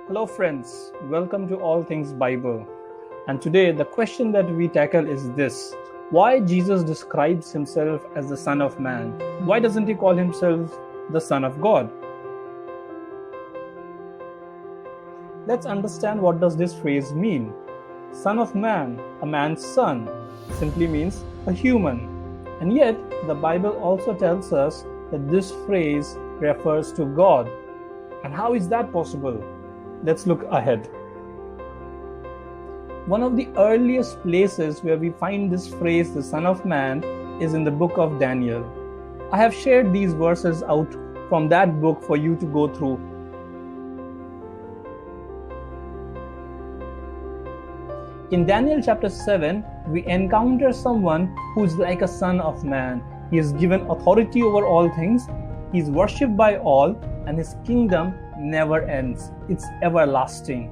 Hello, friends. Welcome to All Things Bible. And today, the question that we tackle is this: why Jesus describes himself as the Son of Man? Why doesn't he call himself the Son of God? Let's understand what does this phrase mean. Son of Man, a man's son, simply means a human. And yet, the Bible also tells us that this phrase refers to God. And how is that possible? Let's look ahead. One of the earliest places where we find this phrase, the Son of Man, is in the book of Daniel. I have shared these verses out from that book for you to go through. In Daniel chapter 7, we encounter someone who is like a son of man. He is given authority over all things. He is worshipped by all, and his kingdom never ends. It's everlasting.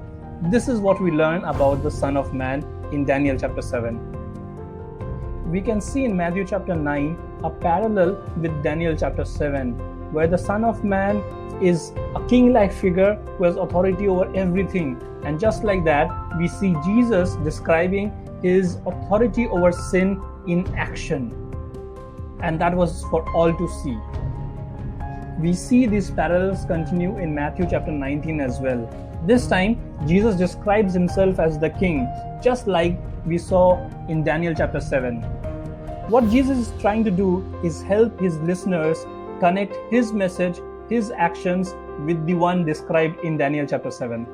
This is what we learn about the Son of Man in Daniel chapter 7. We can see in Matthew chapter 9 a parallel with Daniel chapter 7, where the Son of Man is a king-like figure who has authority over everything. And just like that, we see Jesus describing his authority over sin in action. And that was for all to see. We see these parallels continue in Matthew chapter 19 as well. This time, Jesus describes himself as the king, just like we saw in Daniel chapter 7. What Jesus is trying to do is help his listeners connect his message, his actions with the one described in Daniel chapter 7.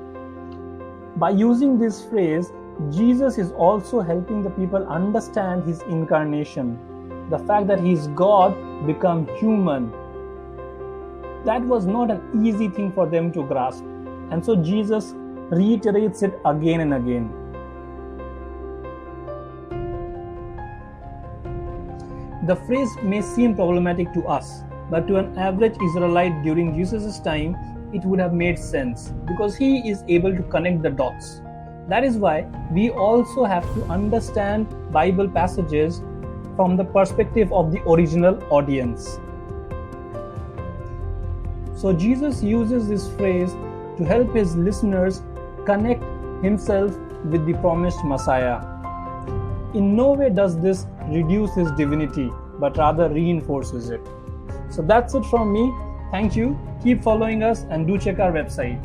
By using this phrase, Jesus is also helping the people understand his incarnation, the fact that he is God become human. That was not an easy thing for them to grasp. And so Jesus reiterates it again and again. The phrase may seem problematic to us, but to an average Israelite during Jesus' time, it would have made sense because he is able to connect the dots. That is why we also have to understand Bible passages from the perspective of the original audience. So Jesus uses this phrase to help his listeners connect himself with the promised Messiah. In no way does this reduce his divinity, but rather reinforces it. So that's it from me. Thank you. Keep following us and do check our website.